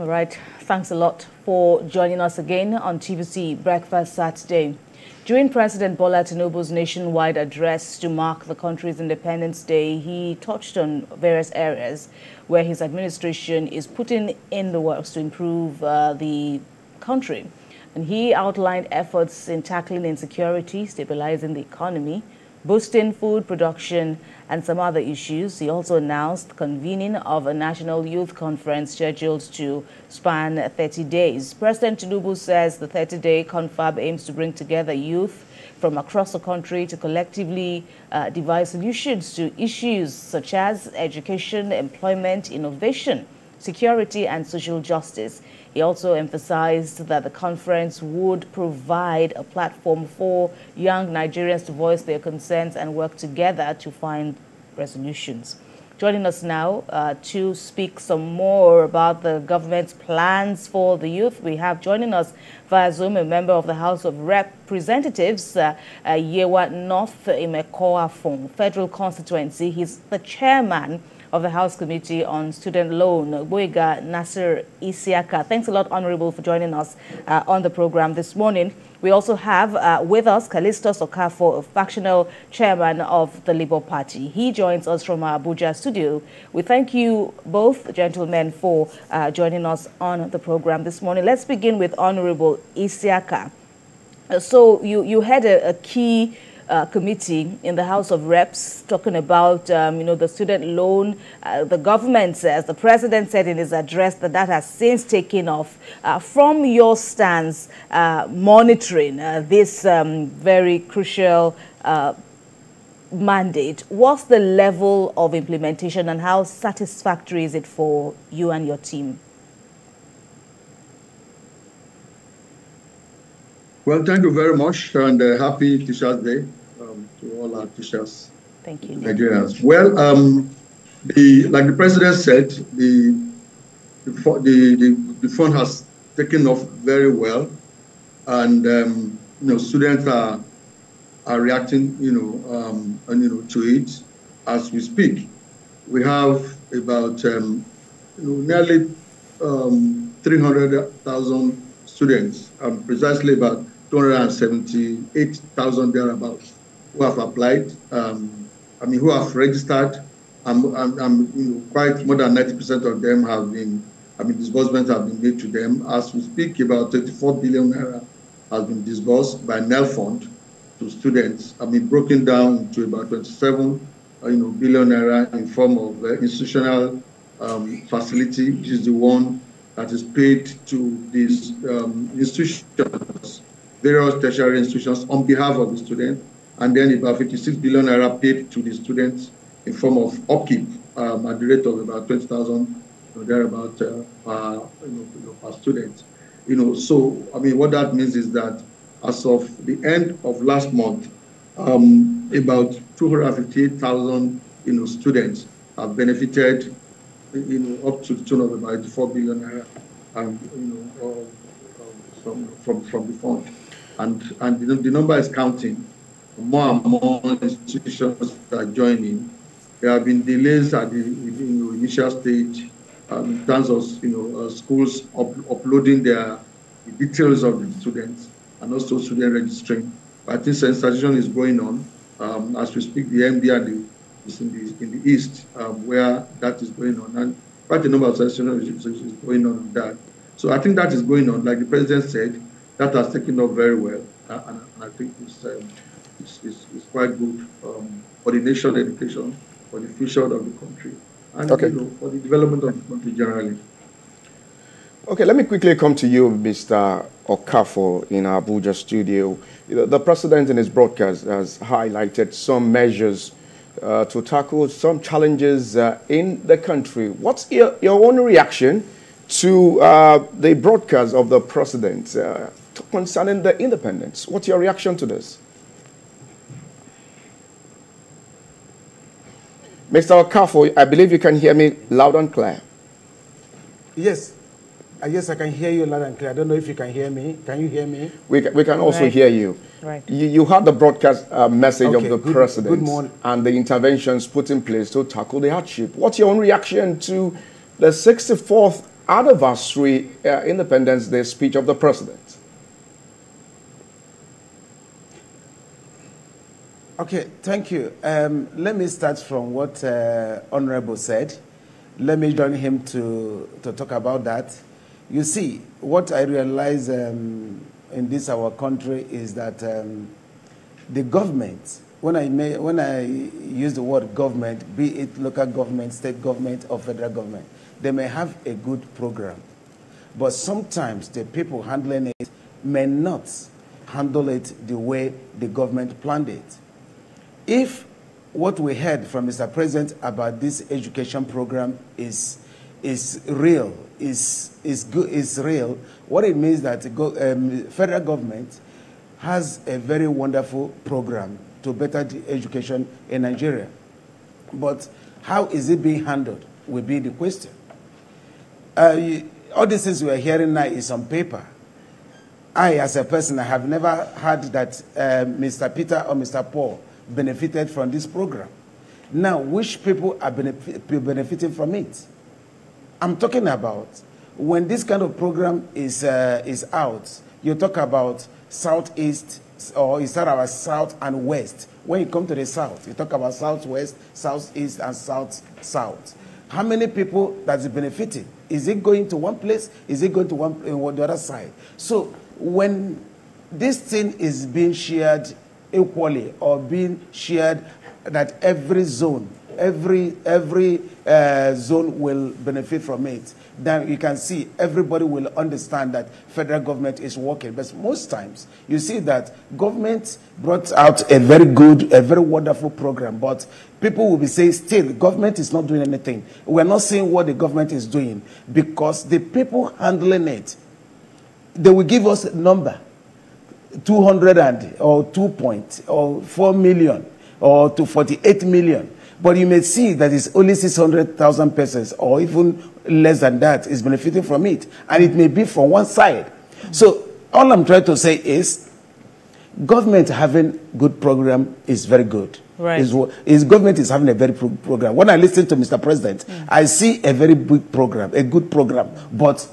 All right. Thanks a lot for joining us again on TVC Breakfast Saturday. During President Bola Tinubu's nationwide address to mark the country's Independence Day, he touched on various areas where his administration is putting in the works to improve the country. And he outlined efforts in tackling insecurity, stabilizing the economy, boosting food production, and some other issues. He also announced convening of a national youth conference scheduled to span 30 days. President Tinubu says the 30-day Confab aims to bring together youth from across the country to collectively devise solutions to issues such as education, employment, innovation, security, and social justice. He also emphasized that the conference would provide a platform for young Nigerians to voice their concerns and work together to find resolutions. Joining us now to speak some more about the government's plans for the youth, we have joining us via Zoom a member of the House of Representatives, Yewa North Imekoafon Federal Constituency. He's the chairman of the House Committee on Student Loan, Boyega Nasir Isiaka. Thanks a lot, Honorable, for joining us on the program this morning. We also have with us Callistus Okafor, a factional chairman of the Labour Party. He joins us from our Abuja studio. We thank you both, gentlemen, for joining us on the program this morning. Let's begin with Honorable Isiaka. So you had a key committee in the House of Reps talking about, the student loan. The government says, the president said in his address that has since taken off. From your stance, monitoring this very crucial mandate, what's the level of implementation and how satisfactory is it for you and your team? Well, thank you very much, and happy Teachers' Day to all our teachers. Thank you, Nigerians. Well, like the president said, the fund has taken off very well, and students are reacting, to it as we speak. We have about nearly 300,000 students, precisely about 278,000 thereabouts, who have applied, who have registered. Quite more than 90% of them have been, disbursements have been made to them. As we speak, about 34 billion naira has been disbursed by NEL Fund to students. Broken down into about 27 billion naira in form of institutional facility, which is the one that is paid to these institutions, various tertiary institutions on behalf of the students, and then about 56 billion naira paid to the students in form of upkeep at the rate of about 20,000 thereabout per student. So what that means is that as of the end of last month, about 258,000 students have benefited up to the tune of about 84 billion naira from the fund. And the number is counting. More and more institutions are joining. There have been delays at the initial stage in terms of schools uploading the details of the students and also student registering. But I think sensitization is going on as we speak. The MD is in the east where that is going on, and quite a number of sensitization is going on that. So I think that is going on. Like the president said, that has taken off very well, and I think it's quite good for the nation education, for the future of the country, and for the development of the country generally. Okay, let me quickly come to you, Mr. Okafor, in our Abuja studio. The president in his broadcast has highlighted some measures to tackle some challenges in the country. What's your own reaction to the broadcast of the president concerning the independence? What's your reaction to this? Mr. Okafor, I believe you can hear me loud and clear. Yes. Yes, I can hear you loud and clear. I don't know if you can hear me. Can you hear me? We can also hear you. Right. You had the broadcast message of the president good morning. And the interventions put in place to tackle the hardship. What's your own reaction to the 64th anniversary Independence Day speech of the president. Okay, thank you. Let me start from what Honorable said. Let me join him to talk about that. You see, what I realize in this our country is that the government, when I use the word government, be it local government, state government, or federal government, they may have a good program. But sometimes the people handling it may not handle it the way the government planned it. If what we heard from Mr. President about this education program is real, is real, what it means that federal government has a very wonderful program to better the education in Nigeria. But how is it being handled will be the question. All these things we are hearing now is on paper. I, as a person, I have never heard that Mr. Peter or Mr. Paul benefited from this program. Now, which people are benefiting from it? I'm talking about when this kind of program is out, you talk about Southeast, or is that our South and West? When you come to the South, you talk about Southwest, Southeast, and South. How many people that's benefiting? Is it going to one place? Is it going to the other side? So when this thing is being shared equally or being shared, that every zone, every zone will benefit from it, then you can see everybody will understand that federal government is working. But most times you see that government brought out a very good, a very wonderful program, but people will be saying still government is not doing anything. We're not seeing what the government is doing because the people handling it, they will give us a number, 200 or 4 million or to 48 million. But you may see that it's only 600,000 persons or even less than that is benefiting from it. And it may be from one side. So all I'm trying to say is government having good program is very good. Right. Government is having a very good program. When I listen to Mr. President, I see a very big program, a good program, but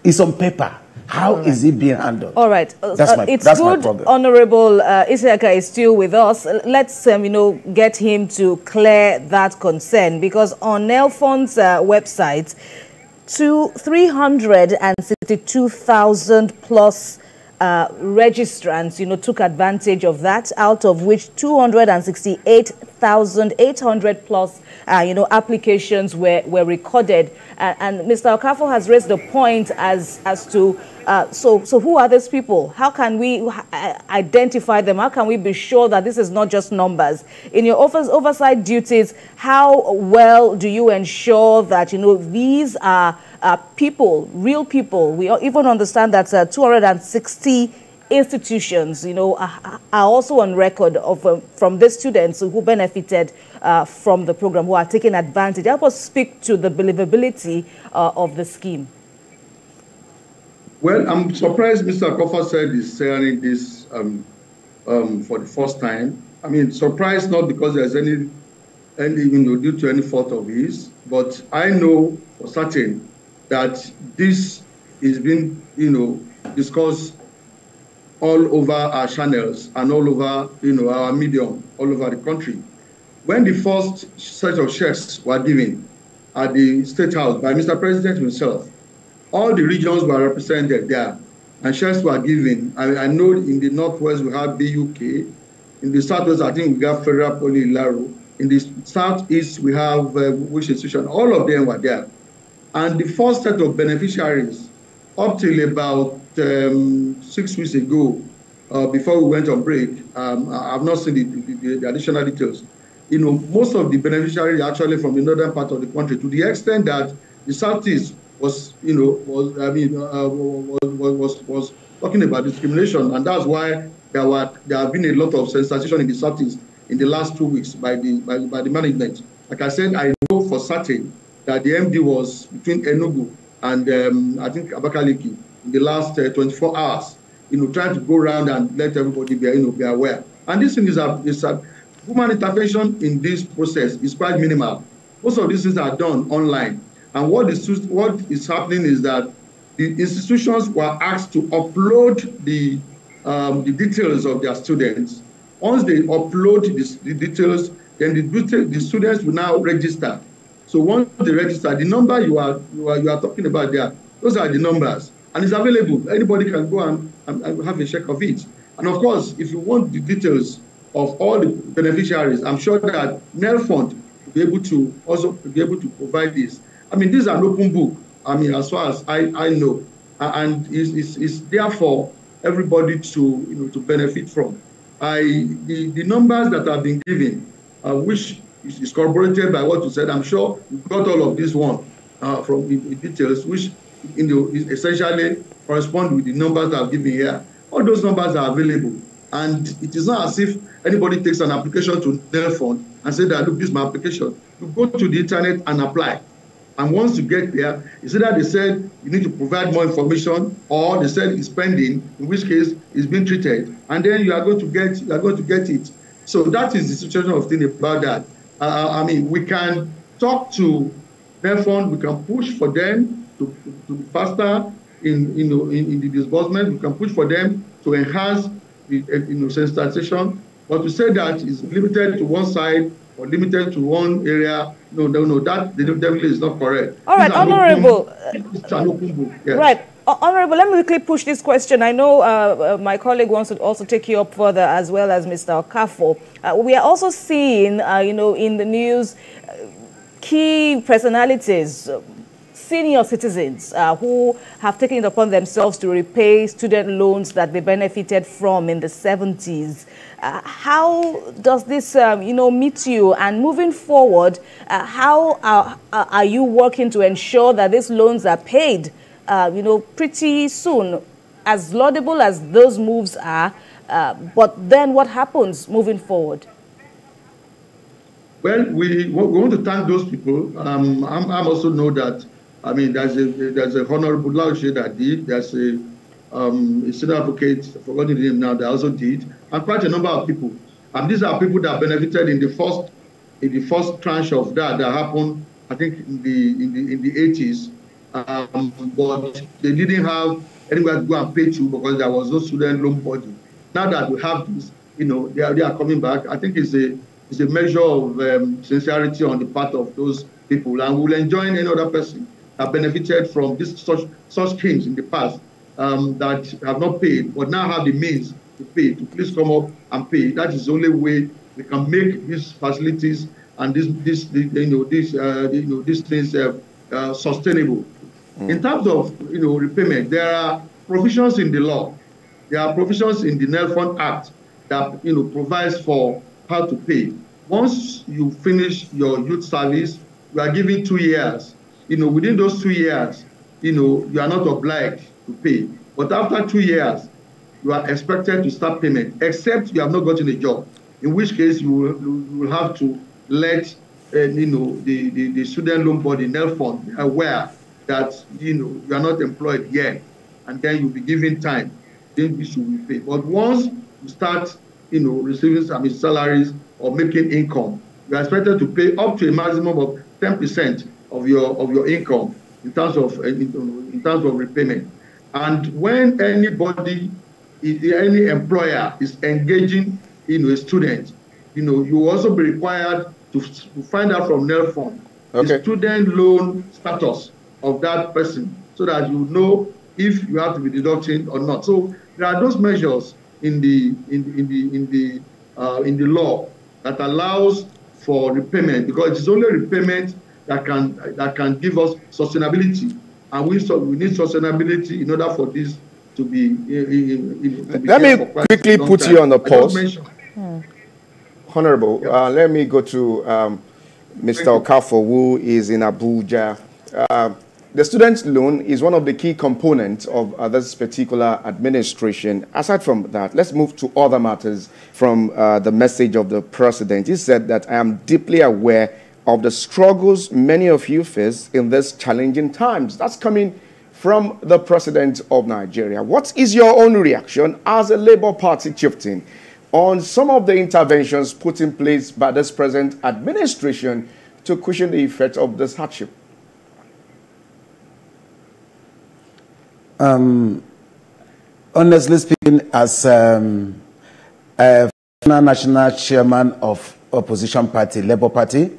it's on paper. How is it being handled? All right. That's my problem. Honorable Isiaka is still with us. Let's, get him to clear that concern, because on Nelfon's website, 362,000 plus registrants, took advantage of that, out of which 268,800 plus, applications were recorded. And Mr. Okafor has raised the point as to, so who are these people? How can we identify them? How can we be sure that this is not just numbers? In your oversight duties, how well do you ensure that, these are people, real people? We even understand that 260 institutions, are also on record of from the students who benefited from the program, who are taking advantage. Help us speak to the believability of the scheme. Well, I'm surprised Mr. Okafor said he's sharing this for the first time. I mean, surprised not because there's any due to any fault of his, but I know for certain that this is being, discussed all over our channels and all over, our medium, all over the country. When the first set of checks were given at the State House by Mr. President himself, all the regions were represented there, and checks were given. I know in the Northwest we have BUK, in the Southwest I think we got Federal Poly Laro, in the Southeast we have which institution, all of them were there. And the first set of beneficiaries, up till about 6 weeks ago, before we went on break, I've not seen the additional details. Most of the beneficiaries are actually from the northern part of the country, to the extent that the Southeast was talking about discrimination, and that's why there have been a lot of sensation in the Southeast in the last 2 weeks by the management. Like I said, I know for certain that the MD was between Enugu and I think Abakaliki in the last 24 hours, trying to go around and let everybody be aware. And this thing is a human intervention in this process is quite minimal. Most of these things are done online. And what is happening is that the institutions were asked to upload the details of their students. Once they upload the details, then the students will now register. So once they register, the number you are talking about there, those are the numbers, and it's available. Anybody can go and have a check of it. And of course, if you want the details of all the beneficiaries, I'm sure that NELFund will be able to provide this. I mean, this is an open book. I mean, as far as I know, and it's there for everybody to benefit from. The numbers that have been given, which is corroborated by what you said, I'm sure you got all of this one from the details, which essentially correspond with the numbers that I've given here. All those numbers are available, and it is not as if anybody takes an application to NELFund and say that, look, this is my application. You go to the internet and apply. And once you get there, it's either they said you need to provide more information, or they said it's pending, in which case it's been treated, and then you are going to get it. So that is the situation of thing about that. I mean, we can talk to NELFund, we can push for them to be faster in the disbursement. We can push for them to enhance the sensitization. But to say that is limited to one side or limited to one area, no, that definitely is not correct. All right, Honorable. It's an open book. Yes. Right. Honorable, let me quickly push this question. I know my colleague wants to also take you up further, as well as Mr. Okafor. We are also seeing, in the news, key personalities, senior citizens who have taken it upon themselves to repay student loans that they benefited from in the 70s. How does this, meet you? And moving forward, how are you working to ensure that these loans are paid, pretty soon? As laudable as those moves are, but then what happens moving forward? Well, we want to thank those people. I also know that, I mean, there's a Honorable Laushe that did. There's a senior advocate, I've forgotten the name now, that also did, and quite a number of people. And these are people that benefited in the first tranche of that happened, I think, in the 80s. But they didn't have anywhere to go and pay to because there was no student loan body. Now that we have this, they are coming back. I think it's a measure of sincerity on the part of those people, and we'll enjoin any other person that benefited from such schemes in the past that have not paid, but now have the means to pay, to please come up and pay. That is the only way we can make these facilities and these things sustainable. In terms of repayment, there are provisions in the law. There are provisions in the NELFund Act that provides for how to pay. Once you finish your youth service, you are given 2 years. Within those 2 years, you are not obliged to pay. But after 2 years, you are expected to start payment, except you have not gotten a job, in which case you will have to let the student loan body, NELFund, be aware that you are not employed yet, and then you'll be given time. Then this will be paid. But once you start, receiving salaries or making income, you are expected to pay up to a maximum of 10% of your income in terms of repayment. And when any employer is engaging a student, you will also be required to find out from NELFund the student loan status of that person, so that you know if you have to be deducting or not. So there are those measures in the law that allows for repayment, because it is only repayment that can give us sustainability, and we need sustainability in order for this to be. Let me quickly put you on the pause. Honorable, let me go to Mr. Okafor, who is in Abuja. The student loan is one of the key components of this particular administration. Aside from that, let's move to other matters from the message of the president. He said that I am deeply aware of the struggles many of you face in these challenging times. That's coming from the president of Nigeria. What is your own reaction as a Labour Party chieftain on some of the interventions put in place by this present administration to cushion the effect of this hardship? Honestly speaking, as a national chairman of opposition party, Labour Party,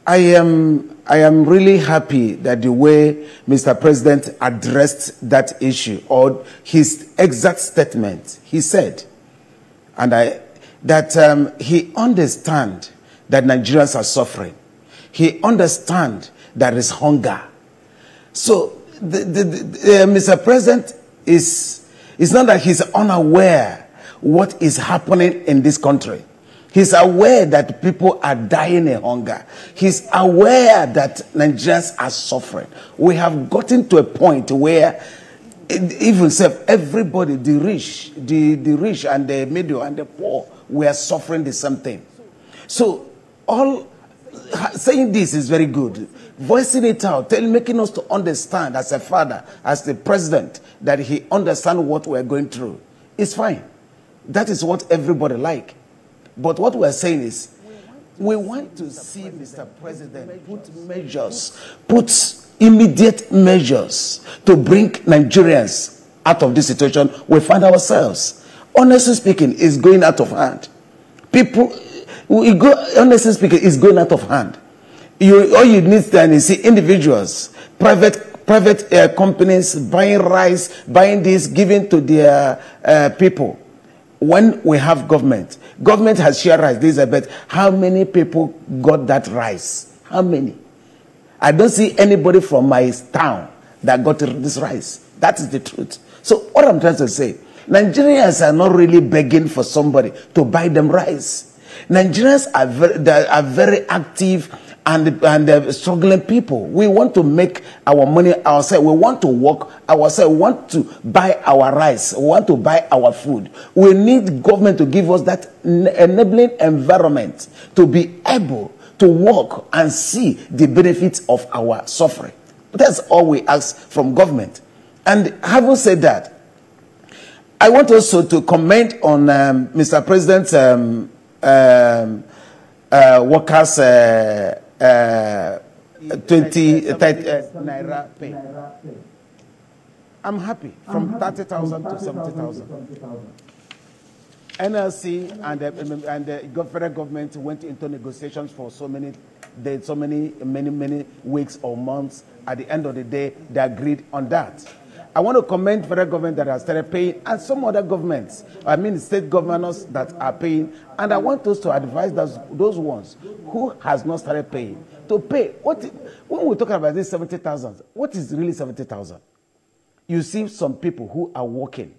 I am really happy that the way Mr. President addressed that issue, or his exact statement, he said, and that he understands that Nigerians are suffering. He understands there is hunger. So Mr. President is not that he's unaware what is happening in this country. He's aware that people are dying in hunger. He's aware that Nigerians are suffering. We have gotten to a point where even everybody, the rich and the middle and the poor, we are suffering the same thing. So saying this is very good. Voicing it out, making us to understand as a father, as the president, that he understands what we're going through. It's fine. That is what everybody like. But what we're saying is, we want to see Mr. President put immediate measures to bring Nigerians out of this situation we find ourselves. Honestly speaking, it's going out of hand. Honestly speaking, it's going out of hand. All you need to is see individuals, private companies buying rice, buying this, giving to their people. When we have government has shared rice. This is a bet. How many people got that rice? How many? I don't see anybody from my town that got this rice. That is the truth. So what I'm trying to say, Nigerians are not really begging for somebody to buy them rice. Nigerians are very active and struggling people. We want to make our money ourselves. We want to work ourselves. We want to buy our rice. We want to buy our food. We need government to give us that enabling environment to be able to work and see the benefits of our suffering. That's all we ask from government. And having said that, I want also to comment on Mr. President's workers' 30 naira pay. I'm happy from 30,000 to 70,000. NLC and the federal government went into negotiations for so many days, many weeks or months. At the end of the day, they agreed on that. I want to commend the federal government that has started paying, and some other governments, I mean state governors that are paying, and I want us to advise those ones who has not started paying to pay. When we talk about this 70,000, what is really 70,000? You see some people who are working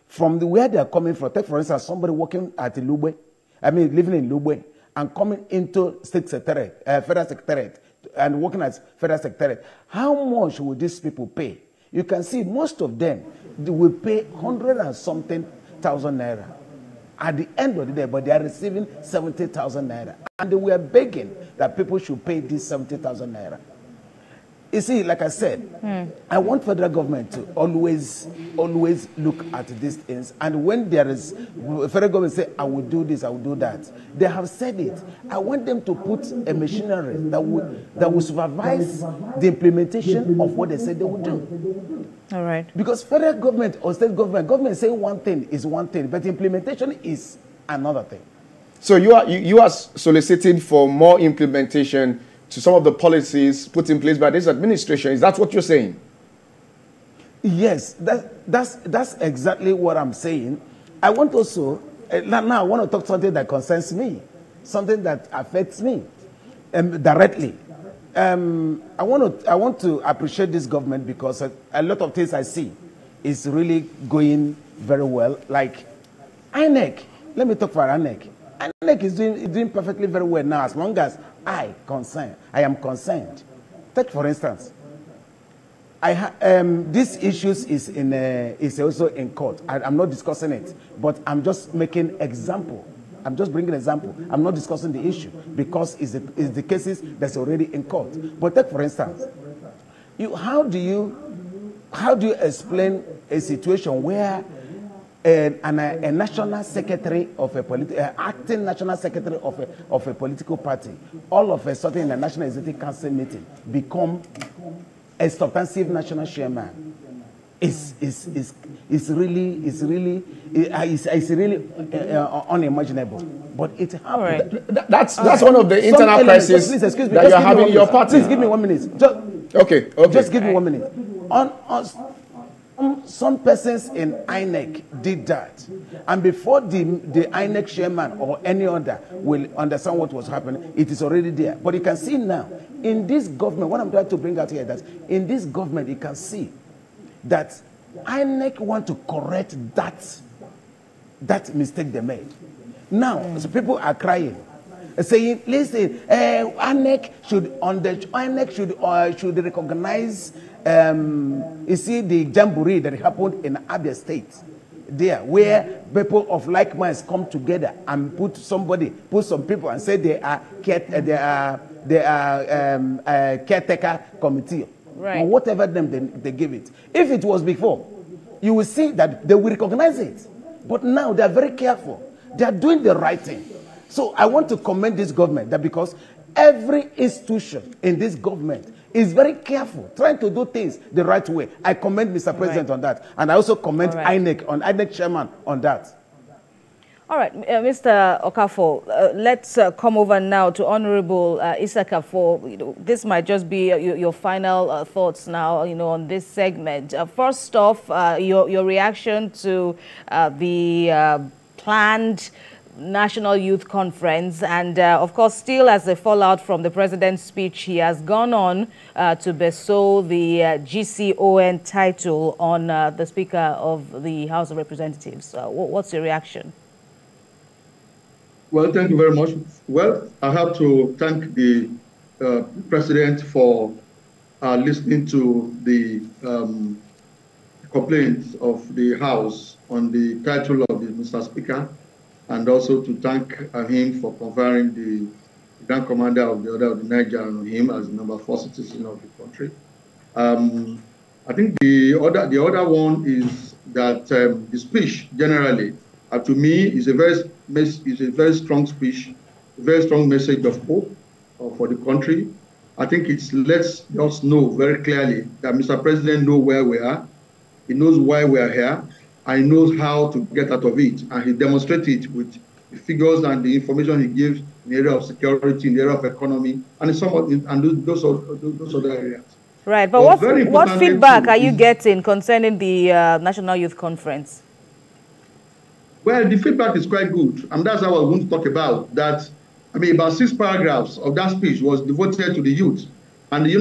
from where they are coming from. Take for instance somebody working at Lubwe, living in Lubwe, and coming into state secretariat, federal secretariat, and working as federal secretariat. How much will these people pay? You can see most of them, they will pay 100 and something thousand naira at the end of the day, but they are receiving 70,000 naira. And they were begging that people should pay this 70,000 naira. You see, like I said, I want federal government to always look at these things. And when there is, federal government say, I will do this, I will do that. They have said it. I want them to put a machinery that will supervise the implementation of what they said they will do. All right. Because federal government or state government say one thing is one thing, but implementation is another thing. So you are soliciting for more implementation to some of the policies put in place by this administration. Is that what you're saying? Yes, that's exactly what I'm saying. I want also, now I want to talk something that concerns me, something that affects me directly. I want to appreciate this government because a lot of things I see is really going very well. Like INEC, let me talk for INEC. INEC is doing perfectly very well now, as long as I am concerned. Take for instance, these issues is also in court. I'm not discussing it, but I'm just making example. I'm just bringing an example. I'm not discussing the issue because it's the cases that's already in court. But take for instance, how do you explain a situation where a national secretary of acting national secretary of a political party, all of a sudden in a national executive council meeting, become a substantive national chairman is really unimaginable. But it happened. Right. That's one of the internal crises please, excuse me, that you're having in your party. Please give me 1 minute. Okay. Just give me 1 minute. Some persons in INEC did that, and before the INEC chairman or any other will understand what was happening, it is already there. But you can see now in this government, what I'm trying to bring out here, that in this government you can see that INEC want to correct that mistake they made. Now, so people are crying, saying, "Listen, INEC should recognize." You see the jamboree that happened in Abia State, there where people of like minds come together and put some people and say they are caretaker committee, right, or whatever name they give it. If it was before, you will see that they will recognize it. But now they are very careful. They are doing the right thing. So I want to commend this government, that because every institution in this government is very careful, trying to do things the right way. I commend Mr. President on that. And I also commend INEC chairman on that. All right, Mr. Okafor, let's come over now to Honorable Isaka for, this might just be your final thoughts now, on this segment. First off, your reaction to the planned National Youth Conference, and of course, still as a fallout from the president's speech, he has gone on to bestow the GCON title on the Speaker of the House of Representatives. What's your reaction? Well, thank you very much. Well, I have to thank the president for listening to the complaints of the House on the title of the Mr. Speaker, and also to thank him for conferring the Grand Commander of the Order of the Niger on him as the #4 citizen of the country. I think the other one is that the speech generally, to me, is a very strong speech, a very strong message of hope for the country. I think it lets us know very clearly that Mr. President knows where we are, he knows why we are here, and he knows how to get out of it. And he demonstrated it with the figures and the information he gives in the area of security, in the area of economy, and those other areas. Right, but what feedback are you getting concerning the National Youth Conference? Well, the feedback is quite good, and that's how I want to talk about that. I mean, about 6 paragraphs of that speech was devoted to the youth. And the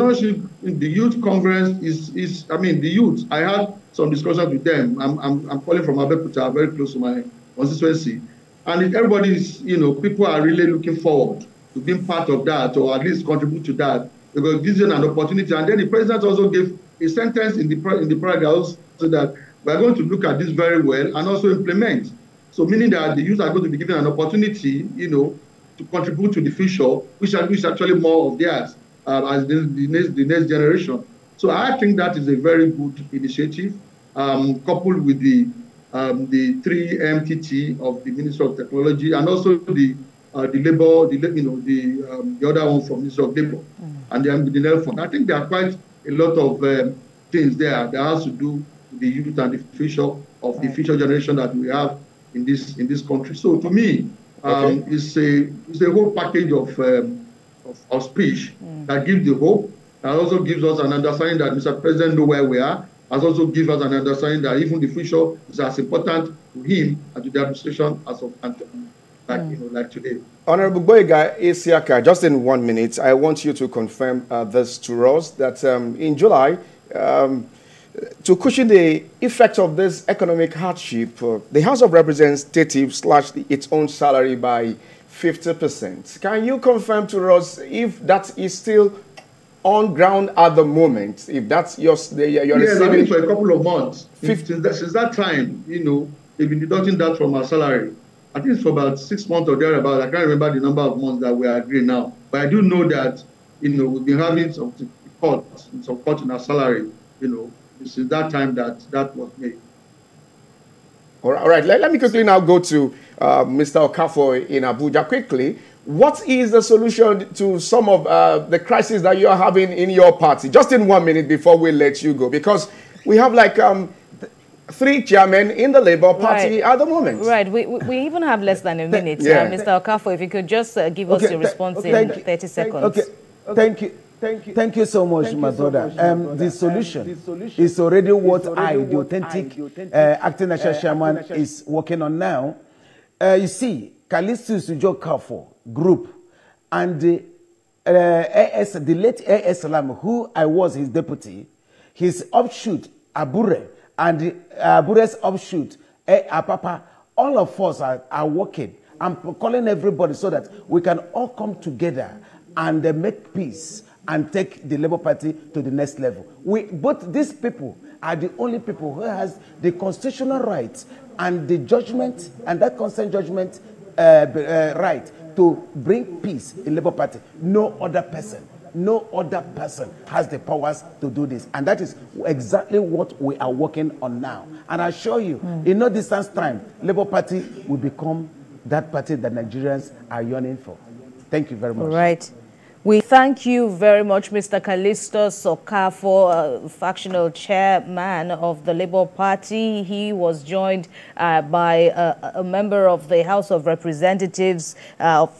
youth conference is the youth. I had some discussions with them. I'm calling from Abeokuta, very close to my constituency. And everybody is, people are really looking forward to being part of that, or at least contribute to that, because it gives them an opportunity. And then the president also gave a sentence in the paragraph so that we're going to look at this very well and also implement. So meaning that the youth are going to be given an opportunity, to contribute to the future, which is actually more of theirs as the next generation. So I think that is a very good initiative, coupled with the 3 MTT of the Minister of Technology, and also the labor, the other one from Minister of Labor, and the NEL Fund. I think there are quite a lot of things there that has to do with the youth and the future of the future generation that we have in this country. So to me, it's a whole package of speech that gives the hope, that also gives us an understanding that Mr. President knows where we are, and also gives us an understanding that even the future is as important to him and to the administration as of like today. Honorable Boyega Isiaka, just in 1 minute, I want you to confirm this to us, that in July, to cushion the effect of this economic hardship, the House of Representatives slashed its own salary by 50%. Can you confirm to us if that is still on ground at the moment? If that's you're receiving for a couple of months. Since that time, they've been deducting that from our salary. I think it's for about 6 months or thereabout. I can't remember the number of months that we are agreeing now. But I do know that, we've been having some cuts in our salary, since that time that was made. All right. Let me quickly now go to Mr. Okafor in Abuja. Quickly, What is the solution to some of the crises that you are having in your party? Just in 1 minute before we let you go, because we have like 3 chairmen in the Labour Party at the moment. Right. We even have less than a minute. Mr. Okafo, if you could just give us your response in 30 seconds. Okay. Thank you so much, my brother. The solution is already what the authentic acting national chairman is working on now. You see, Callistus Okafo group and the late A.S. Salam, who I was his deputy, his offshoot, Abure, and Abure's offshoot, Apapa, all of us are working. I'm calling everybody so that we can all come together and make peace and take the Labour Party to the next level. Both these people are the only people who has the constitutional rights and the judgment, and that consent judgment right to bring peace in Labour Party. No other person has the powers to do this. And that is exactly what we are working on now. And I assure you, in no distance time, Labour Party will become that party that Nigerians are yearning for. Thank you very much. All right. We thank you very much, Mr. Callistus Okafo, factional chairman of the Labour Party. He was joined by a member of the House of Representatives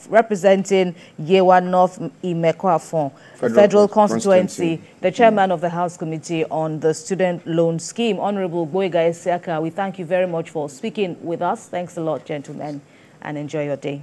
representing Yewa North Imekwafon Federal Constituency, the chairman of the House Committee on the Student Loan Scheme, Honorable Boyega Esiaka. We thank you very much for speaking with us. Thanks a lot, gentlemen, and enjoy your day.